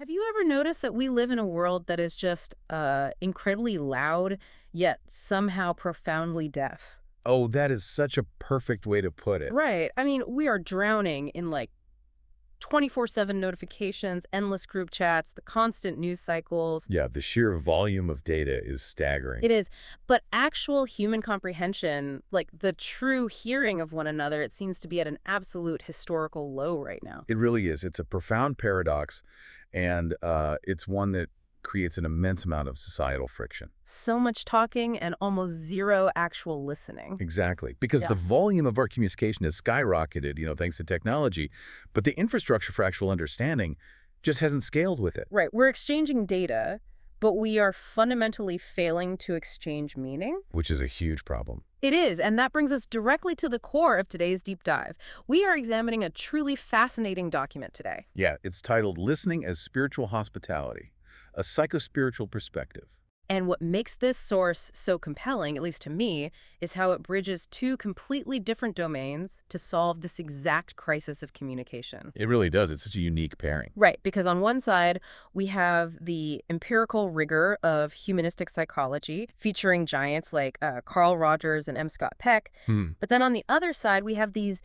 Have you ever noticed that we live in a world that is just incredibly loud, yet somehow profoundly deaf? Oh, that is such a perfect way to put it. Right. I mean, we are drowning in like 24/7 notifications, endless group chats, the constant news cycles. Yeah, the sheer volume of data is staggering. It is. But actual human comprehension, like the true hearing of one another, it seems to be at an absolute historical low right now. It really is. It's a profound paradox, and it's one that creates an immense amount of societal friction. So much talking and almost zero actual listening. Exactly. Because Yeah. the volume of our communication has skyrocketed, thanks to technology, but the infrastructure for actual understanding just hasn't scaled with it, Right. We're exchanging data, but we are fundamentally failing to exchange meaning. which is a huge problem. It is, and that brings us directly to the core of today's deep dive. We are examining a truly fascinating document today. Yeah, it's titled Listening as Spiritual Hospitality, a Psychospiritual Perspective. And what makes this source so compelling, at least to me, is how it bridges two completely different domains to solve this exact crisis of communication. It really does. It's such a unique pairing. Right, because on one side, we have the empirical rigor of humanistic psychology, featuring giants like Carl Rogers and M. Scott Peck. Hmm. But then on the other side, we have these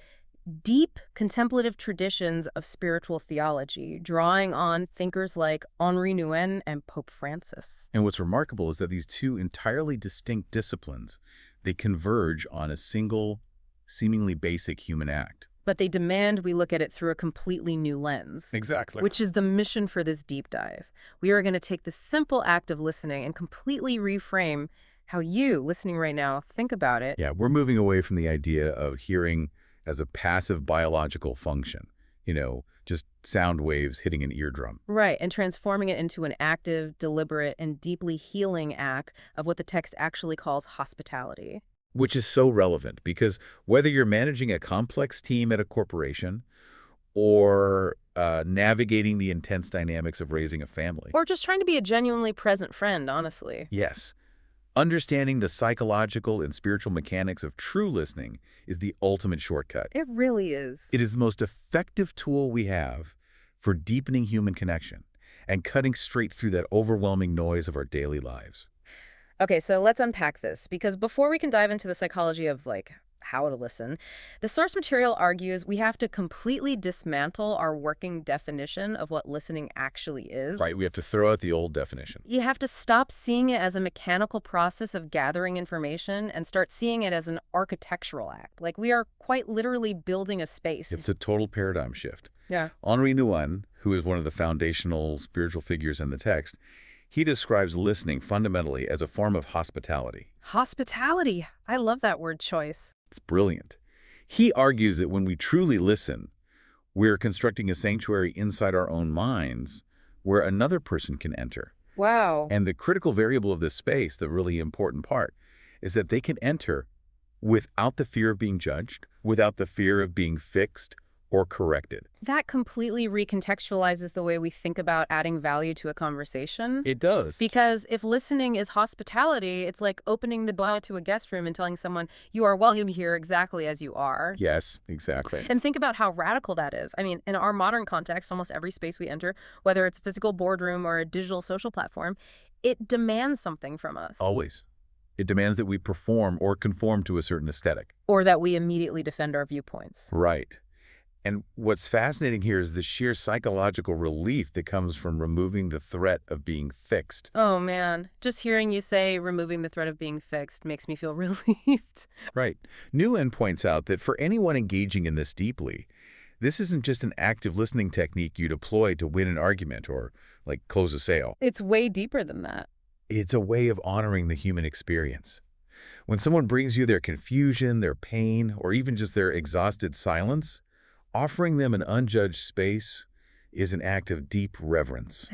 deep contemplative traditions of spiritual theology, drawing on thinkers like Henri Nouwen and Pope Francis. And what's remarkable is that these two entirely distinct disciplines, they converge on a single, seemingly basic human act. But they demand we look at it through a completely new lens, Exactly. which is the mission for this deep dive. We are going to take the simple act of listening and completely reframe how you, listening right now, think about it. Yeah, we're moving away from the idea of hearing as a passive biological function, just sound waves hitting an eardrum. Right, and transforming it into an active, deliberate, and deeply healing act of what the text actually calls hospitality. Which is so relevant because whether you're managing a complex team at a corporation or navigating the intense dynamics of raising a family. Or just trying to be a genuinely present friend, honestly. Yes, understanding the psychological and spiritual mechanics of true listening is the ultimate shortcut. It really is. It is the most effective tool we have for deepening human connection and cutting straight through that overwhelming noise of our daily lives. Okay, so let's unpack this, because before we can dive into the psychology of, how to listen, the source material argues we have to completely dismantle our working definition of what listening actually is. Right, we have to throw out the old definition. You have to stop seeing it as a mechanical process of gathering information and start seeing it as an architectural act. Like we are quite literally building a space. It's a total paradigm shift. Yeah. Henri Nouwen, who is one of the foundational spiritual figures in the text, he describes listening fundamentally as a form of hospitality. Hospitality. I love that word choice. It's brilliant. He argues that when we truly listen, we're constructing a sanctuary inside our own minds where another person can enter. Wow. And the critical variable of this space, the really important part, is that they can enter without the fear of being judged, without the fear of being fixed or corrected. That completely recontextualizes the way we think about adding value to a conversation. It does. Because if listening is hospitality, it's like opening the door to a guest room and telling someone, you are welcome here exactly as you are. Yes, exactly. And think about how radical that is. I mean, in our modern context, almost every space we enter, whether it's a physical boardroom or a digital social platform, it demands something from us. Always. It demands that we perform or conform to a certain aesthetic. Or that we immediately defend our viewpoints. Right. And what's fascinating here is the sheer psychological relief that comes from removing the threat of being fixed. Oh, man. Just hearing you say removing the threat of being fixed makes me feel relieved. Right. Nguyen points out that for anyone engaging in this deeply, this isn't just an active listening technique you deploy to win an argument or, close a sale. It's way deeper than that. It's a way of honoring the human experience. When someone brings you their confusion, their pain, or even just their exhausted silence, offering them an unjudged space is an act of deep reverence.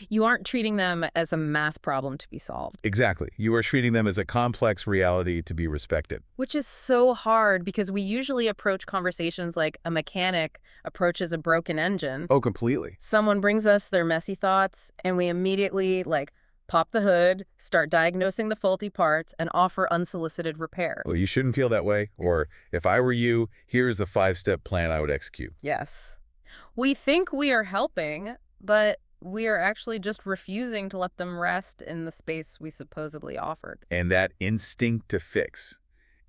You aren't treating them as a math problem to be solved. Exactly. You are treating them as a complex reality to be respected. Which is so hard because we usually approach conversations like a mechanic approaches a broken engine. Oh, completely. Someone brings us their messy thoughts, and we immediately, pop the hood, start diagnosing the faulty parts, and offer unsolicited repairs. Well, you shouldn't feel that way. Or, if I were you, here's the 5-step plan I would execute. Yes. We think we are helping, but we are actually just refusing to let them rest in the space we supposedly offered. And that instinct to fix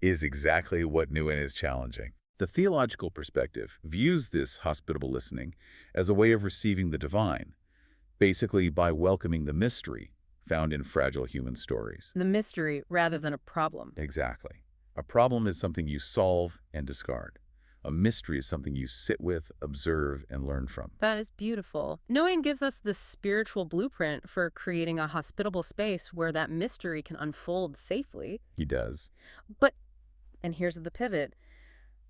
is exactly what Nguyen is challenging. The theological perspective views this hospitable listening as a way of receiving the divine, basically by welcoming the mystery found in fragile human stories. The mystery rather than a problem. Exactly. A problem is something you solve and discard. A mystery is something you sit with, observe, and learn from. That is beautiful. Nguyen gives us this spiritual blueprint for creating a hospitable space where that mystery can unfold safely. He does. But, and here's the pivot,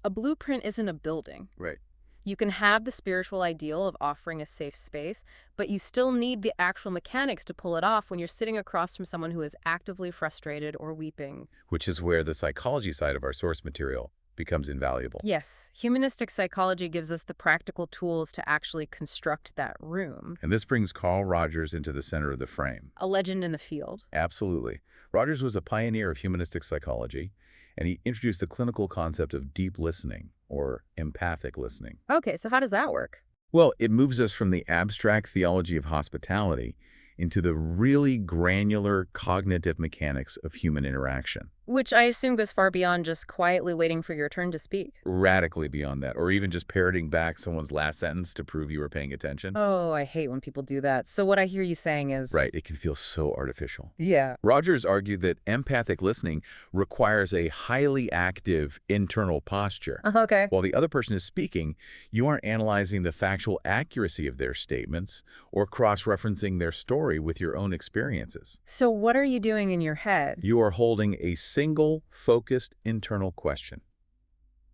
a blueprint isn't a building. Right. You can have the spiritual ideal of offering a safe space, but you still need the actual mechanics to pull it off when you're sitting across from someone who is actively frustrated or weeping. Which is where the psychology side of our source material becomes invaluable. Yes, humanistic psychology gives us the practical tools to actually construct that room. And this brings Carl Rogers into the center of the frame. A legend in the field. Absolutely. Rogers was a pioneer of humanistic psychology, and he introduced the clinical concept of deep listening, or empathic listening. Okay, so how does that work? Well, it moves us from the abstract theology of hospitality into the really granular cognitive mechanics of human interaction. Which I assume goes far beyond just quietly waiting for your turn to speak. Radically beyond that, or even just parroting back someone's last sentence to prove you were paying attention. Oh, I hate when people do that. So what I hear you saying is... Right, it can feel so artificial. Yeah. Rogers argued that empathic listening requires a highly active internal posture. Okay. While the other person is speaking, you aren't analyzing the factual accuracy of their statements or cross-referencing their story with your own experiences. So what are you doing in your head? You are holding a single, focused internal question.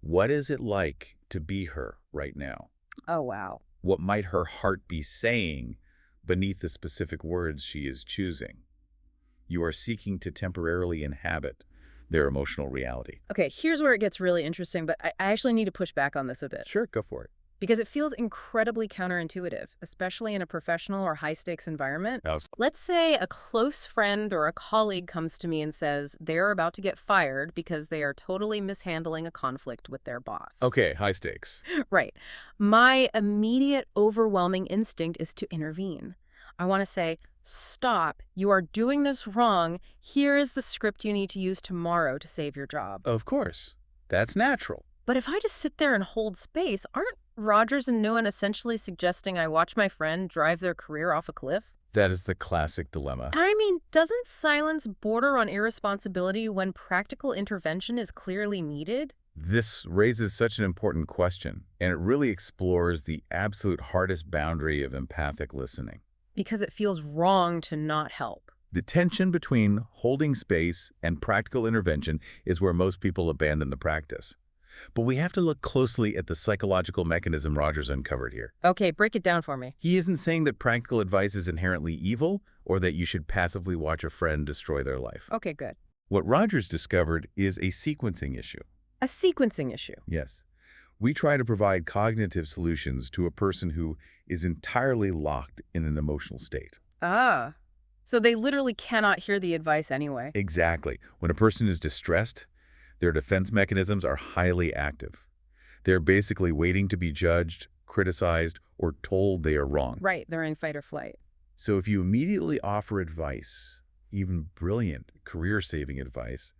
What is it like to be her right now? Oh, wow. What might her heart be saying beneath the specific words she is choosing? You are seeking to temporarily inhabit their emotional reality. Okay, here's where it gets really interesting, but I actually need to push back on this a bit. Sure, go for it. Because it feels incredibly counterintuitive, especially in a professional or high-stakes environment. Let's say a close friend or a colleague comes to me and says they're about to get fired because they are totally mishandling a conflict with their boss. Okay, high stakes. Right. My immediate, overwhelming instinct is to intervene. I want to say, stop, you are doing this wrong. Here is the script you need to use tomorrow to save your job. Of course. That's natural. But if I just sit there and hold space, aren't Rogers and Nguyen essentially suggesting I watch my friend drive their career off a cliff? That is the classic dilemma. I mean, doesn't silence border on irresponsibility when practical intervention is clearly needed? This raises such an important question, and it really explores the absolute hardest boundary of empathic listening. Because it feels wrong to not help. The tension between holding space and practical intervention is where most people abandon the practice. But we have to look closely at the psychological mechanism Rogers uncovered here. Okay, break it down for me. He isn't saying that practical advice is inherently evil or that you should passively watch a friend destroy their life. Okay, good. What Rogers discovered is a sequencing issue. A sequencing issue. Yes. We try to provide cognitive solutions to a person who is entirely locked in an emotional state. Ah, so they literally cannot hear the advice anyway. Exactly. When a person is distressed, their defense mechanisms are highly active. They're basically waiting to be judged, criticized, or told they are wrong. Right, they're in fight or flight. So if you immediately offer advice, even brilliant, career-saving advice,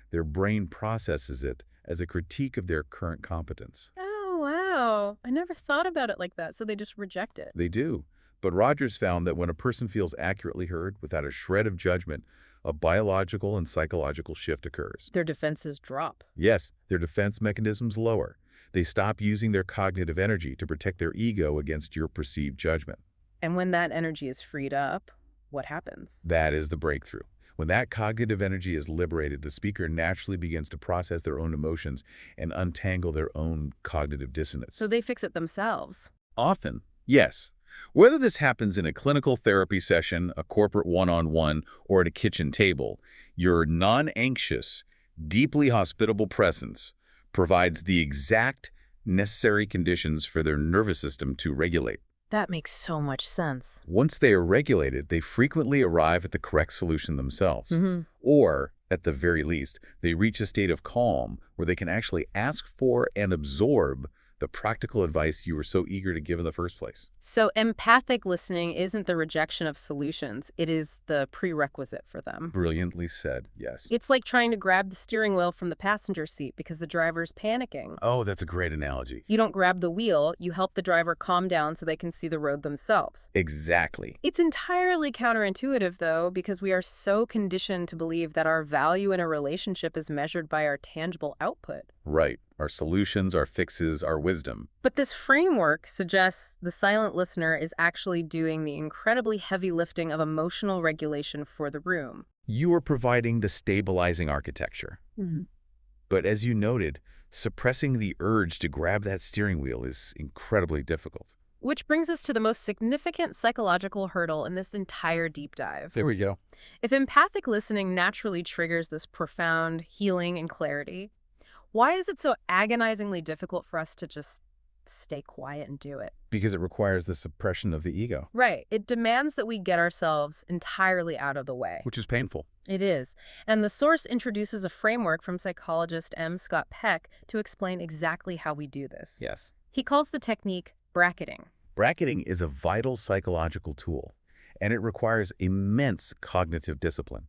their brain processes it as a critique of their current competence. Oh, wow. I never thought about it like that, so they just reject it. They do. But Rogers found that when a person feels accurately heard without a shred of judgment, a biological and psychological shift occurs. Their defenses drop. Yes, their defense mechanisms lower. They stop using their cognitive energy to protect their ego against your perceived judgment. And when that energy is freed up, what happens? That is the breakthrough. When that cognitive energy is liberated, the speaker naturally begins to process their own emotions and untangle their own cognitive dissonance. So they fix it themselves. Often, yes. Whether this happens in a clinical therapy session, a corporate one-on-one, or at a kitchen table, your non-anxious, deeply hospitable presence provides the exact necessary conditions for their nervous system to regulate. That makes so much sense. Once they are regulated, they frequently arrive at the correct solution themselves. Or, at the very least, they reach a state of calm where they can actually ask for and absorb the practical advice you were so eager to give in the first place. So empathic listening isn't the rejection of solutions, it is the prerequisite for them. Brilliantly said, yes. It's like trying to grab the steering wheel from the passenger seat because the driver's panicking. Oh, that's a great analogy. You don't grab the wheel, you help the driver calm down so they can see the road themselves. Exactly. It's entirely counterintuitive, though, because we are so conditioned to believe that our value in a relationship is measured by our tangible output. Right. Our solutions, our fixes, our wisdom. But this framework suggests the silent listener is actually doing the incredibly heavy lifting of emotional regulation for the room. You are providing the stabilizing architecture. But as you noted, suppressing the urge to grab that steering wheel is incredibly difficult. Which brings us to the most significant psychological hurdle in this entire deep dive. There we go. If empathic listening naturally triggers this profound healing and clarity, why is it so agonizingly difficult for us to just stay quiet and do it? Because it requires the suppression of the ego, Right. It demands that we get ourselves entirely out of the way. which is painful. It is. And the source introduces a framework from psychologist M. Scott Peck to explain exactly how we do this. Yes. He calls the technique bracketing. Bracketing is a vital psychological tool, and it requires immense cognitive discipline.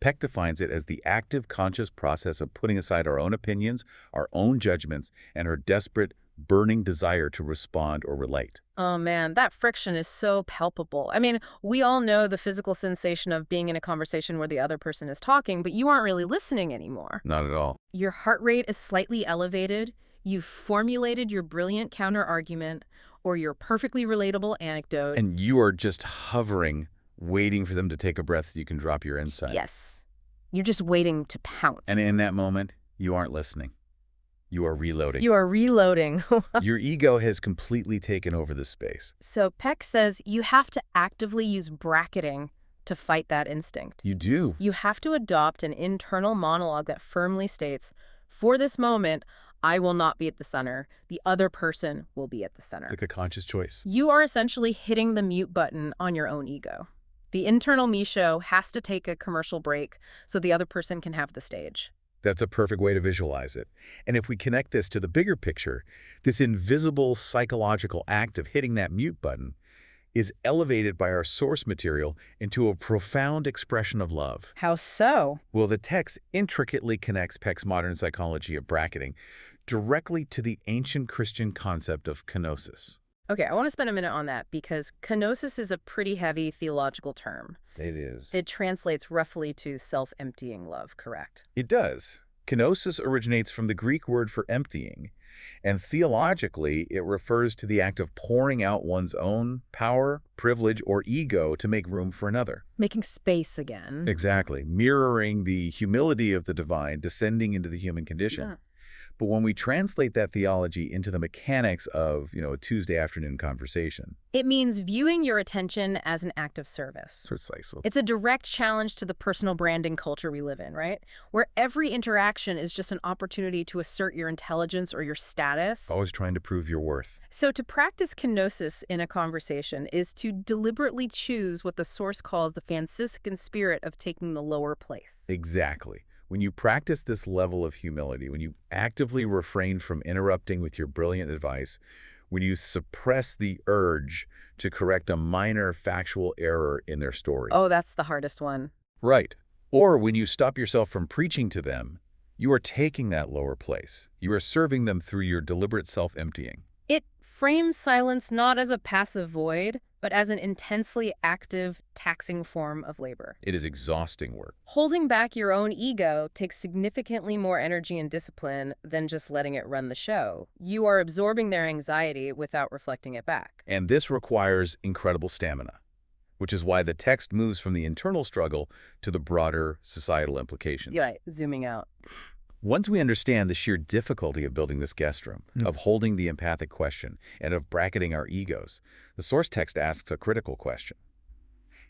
Peck defines it as the active, conscious process of putting aside our own opinions, our own judgments, and our desperate, burning desire to respond or relate. Oh man, that friction is so palpable. I mean, we all know the physical sensation of being in a conversation where the other person is talking, but you aren't really listening anymore. Not at all. Your heart rate is slightly elevated, you've formulated your brilliant counter-argument, or your perfectly relatable anecdote. And you are just hovering, waiting for them to take a breath so you can drop your insight. Yes. You're just waiting to pounce. And in that moment, you aren't listening. You are reloading. You are reloading. Your ego has completely taken over the space. So Peck says you have to actively use bracketing to fight that instinct. You do. You have to adopt an internal monologue that firmly states, for this moment, I will not be at the center. The other person will be at the center. Like a conscious choice. You are essentially hitting the mute button on your own ego. The internal me show has to take a commercial break so the other person can have the stage. That's a perfect way to visualize it. And if we connect this to the bigger picture, this invisible psychological act of hitting that mute button is elevated by our source material into a profound expression of love. How so? Well, the text intricately connects Peck's modern psychology of bracketing directly to the ancient Christian concept of kenosis. Okay, I want to spend a minute on that because kenosis is a pretty heavy theological term. It is. It translates roughly to self-emptying love, correct? It does. Kenosis originates from the Greek word for emptying, and theologically, it refers to the act of pouring out one's own power, privilege, or ego to make room for another. Making space again. Exactly, mirroring the humility of the divine descending into the human condition. Yeah. But when we translate that theology into the mechanics of, a Tuesday afternoon conversation. It means viewing your attention as an act of service. Precisely. It's a direct challenge to the personal branding culture we live in, right? Where every interaction is just an opportunity to assert your intelligence or your status. Always trying to prove your worth. So to practice kenosis in a conversation is to deliberately choose what the source calls the Franciscan spirit of taking the lower place. Exactly. When you practice this level of humility, when you actively refrain from interrupting with your brilliant advice, when you suppress the urge to correct a minor factual error in their story. Oh, that's the hardest one. Right. Or when you stop yourself from preaching to them, you are taking that lower place. You are serving them through your deliberate self-emptying. It frames silence not as a passive void, but as an intensely active, taxing form of labor. It is exhausting work. Holding back your own ego takes significantly more energy and discipline than just letting it run the show. You are absorbing their anxiety without reflecting it back. And this requires incredible stamina, which is why the text moves from the internal struggle to the broader societal implications. Right, zooming out. Once we understand the sheer difficulty of building this guest room, of holding the empathic question, and of bracketing our egos, the source text asks a critical question.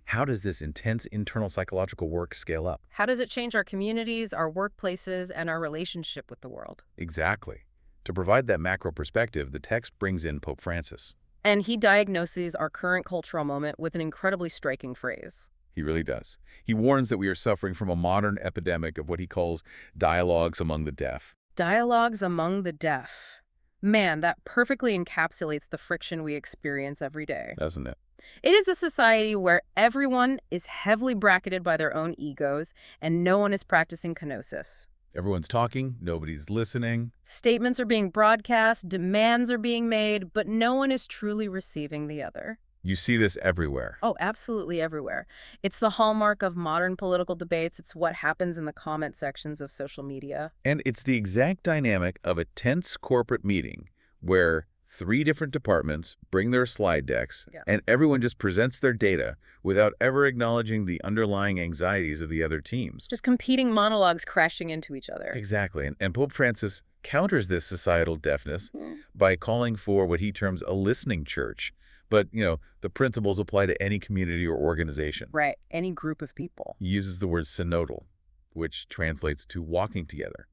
How does this intense internal psychological work scale up? How does it change our communities, our workplaces, and our relationship with the world? Exactly. To provide that macro perspective, the text brings in Pope Francis. And he diagnoses our current cultural moment with an incredibly striking phrase. He really does. He warns that we are suffering from a modern epidemic of what he calls dialogues among the deaf. Dialogues among the deaf. Man, that perfectly encapsulates the friction we experience every day. Doesn't it? It is a society where everyone is heavily bracketed by their own egos and no one is practicing kenosis. Everyone's talking, nobody's listening. Statements are being broadcast, demands are being made, but no one is truly receiving the other. You see this everywhere. Oh, absolutely everywhere. It's the hallmark of modern political debates. It's what happens in the comment sections of social media. And it's the exact dynamic of a tense corporate meeting where 3 different departments bring their slide decks Yeah. and everyone just presents their data without ever acknowledging the underlying anxieties of the other teams. Just competing monologues crashing into each other. Exactly. And Pope Francis counters this societal deafness Mhm. by calling for what he terms a listening church. But, the principles apply to any community or organization. Right. Any group of people. He uses the word synodal, which translates to walking together.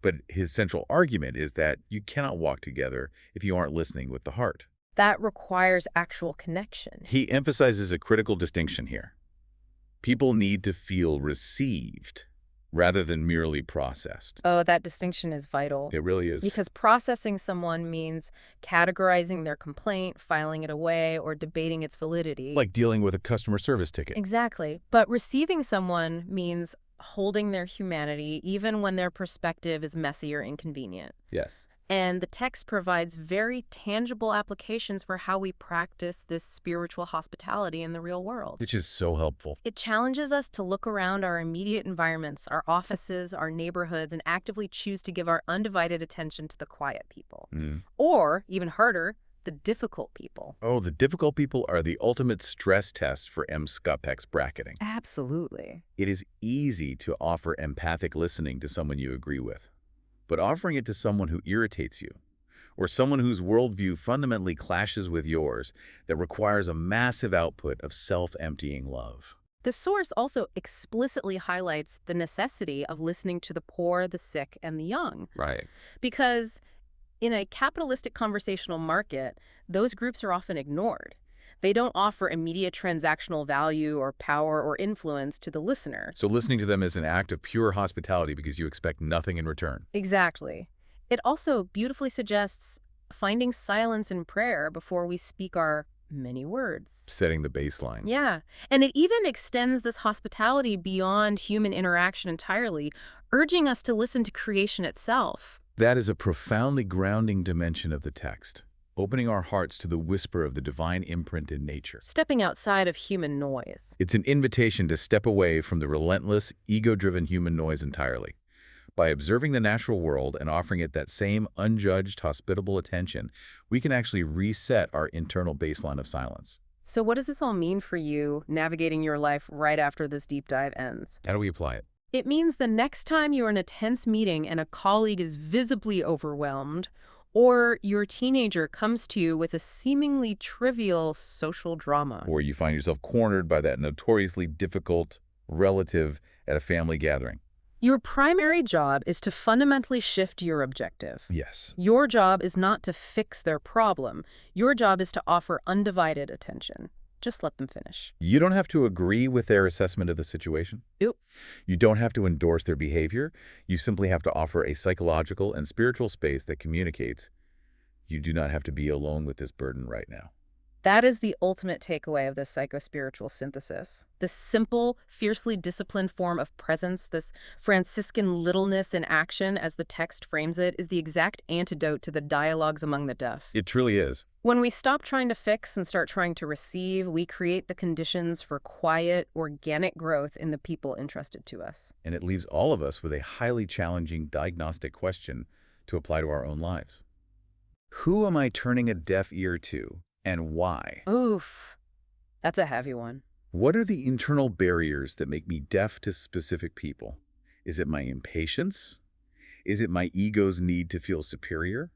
But his central argument is that you cannot walk together if you aren't listening with the heart. That requires actual connection. He emphasizes a critical distinction here. People need to feel received rather than merely processed. Oh, that distinction is vital. It really is. Because processing someone means categorizing their complaint, filing it away, or debating its validity. Like dealing with a customer service ticket. Exactly. But receiving someone means holding their humanity even when their perspective is messy or inconvenient. Yes. And the text provides very tangible applications for how we practice this spiritual hospitality in the real world. Which is so helpful. It challenges us to look around our immediate environments, our offices, our neighborhoods, and actively choose to give our undivided attention to the quiet people. Or, even harder, the difficult people. Oh, the difficult people are the ultimate stress test for M-SCUPEX bracketing. Absolutely. It is easy to offer empathic listening to someone you agree with, but offering it to someone who irritates you, or someone whose worldview fundamentally clashes with yours, that requires a massive output of self-emptying love. The source also explicitly highlights the necessity of listening to the poor, the sick, and the young. Right. Because in a capitalistic conversational market, those groups are often ignored. They don't offer immediate transactional value or power or influence to the listener. So listening to them is an act of pure hospitality because you expect nothing in return. Exactly. It also beautifully suggests finding silence in prayer before we speak our many words. Setting the baseline. Yeah. And it even extends this hospitality beyond human interaction entirely, urging us to listen to creation itself. That is a profoundly grounding dimension of the text, opening our hearts to the whisper of the divine imprint in nature. Stepping outside of human noise. It's an invitation to step away from the relentless, ego-driven human noise entirely. By observing the natural world and offering it that same unjudged, hospitable attention, we can actually reset our internal baseline of silence. So what does this all mean for you navigating your life right after this deep dive ends? How do we apply it? It means the next time you're in a tense meeting and a colleague is visibly overwhelmed, or your teenager comes to you with a seemingly trivial social drama. Or you find yourself cornered by that notoriously difficult relative at a family gathering. Your primary job is to fundamentally shift your objective. Yes. Your job is not to fix their problem. Your job is to offer undivided attention. Just let them finish. You don't have to agree with their assessment of the situation. Yep. You don't have to endorse their behavior. You simply have to offer a psychological and spiritual space that communicates, you do not have to be alone with this burden right now. That is the ultimate takeaway of this psychospiritual synthesis. This simple, fiercely disciplined form of presence, this Franciscan littleness in action, as the text frames it, is the exact antidote to the dialogues among the deaf. It truly is. When we stop trying to fix and start trying to receive, we create the conditions for quiet, organic growth in the people entrusted to us. And it leaves all of us with a highly challenging diagnostic question to apply to our own lives. Who am I turning a deaf ear to, and why? Oof, that's a heavy one. What are the internal barriers that make me deaf to specific people? Is it my impatience? Is it my ego's need to feel superior?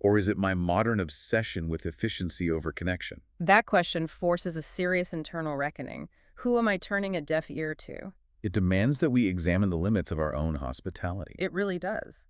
Or is it my modern obsession with efficiency over connection? That question forces a serious internal reckoning. Who am I turning a deaf ear to? It demands that we examine the limits of our own hospitality. It really does.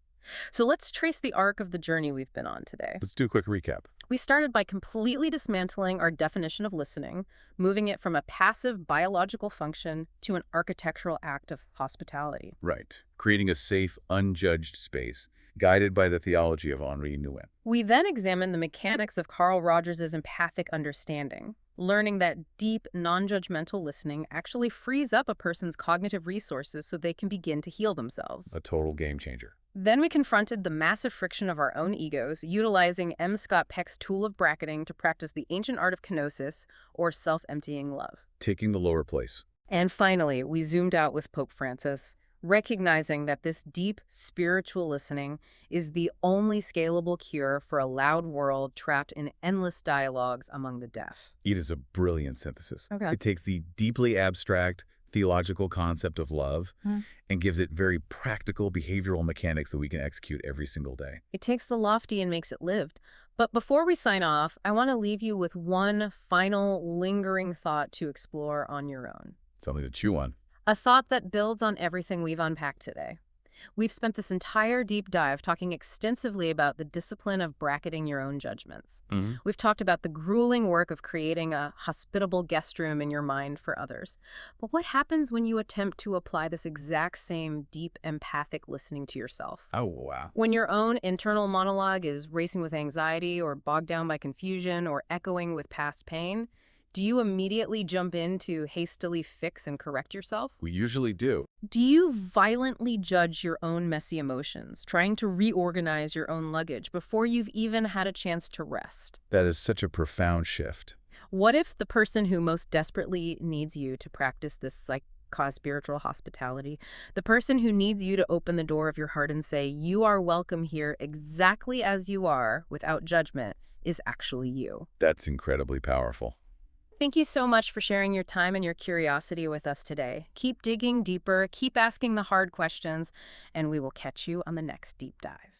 So let's trace the arc of the journey we've been on today. Let's do a quick recap. We started by completely dismantling our definition of listening, moving it from a passive biological function to an architectural act of hospitality. Right. Creating a safe, unjudged space guided by the theology of Henri Nouwen. We then examine the mechanics of Carl Rogers's empathic understanding, learning that deep, non-judgmental listening actually frees up a person's cognitive resources so they can begin to heal themselves. A total game changer. Then we confronted the massive friction of our own egos, utilizing M. Scott Peck's tool of bracketing to practice the ancient art of kenosis, or self-emptying love. Taking the lower place. And finally, we zoomed out with Pope Francis, recognizing that this deep spiritual listening is the only scalable cure for a loud world trapped in endless dialogues among the deaf. It is a brilliant synthesis. Okay. It takes the deeply abstract theological concept of love and gives it very practical behavioral mechanics that we can execute every single day. It takes the lofty and makes it lived. But before we sign off, I want to leave you with one final lingering thought to explore on your own. Something to chew on. A thought that builds on everything we've unpacked today. We've spent this entire deep dive talking extensively about the discipline of bracketing your own judgments. We've talked about the grueling work of creating a hospitable guest room in your mind for others. But what happens when you attempt to apply this exact same deep empathic listening to yourself? Oh, wow. When your own internal monologue is racing with anxiety or bogged down by confusion or echoing with past pain, do you immediately jump in to hastily fix and correct yourself? We usually do. Do you violently judge your own messy emotions, trying to reorganize your own luggage before you've even had a chance to rest? That is such a profound shift. What if the person who most desperately needs you to practice this spiritual hospitality, the person who needs you to open the door of your heart and say, "You are welcome here exactly as you are, without judgment," is actually you? That's incredibly powerful. Thank you so much for sharing your time and your curiosity with us today. Keep digging deeper, keep asking the hard questions, and we will catch you on the next deep dive.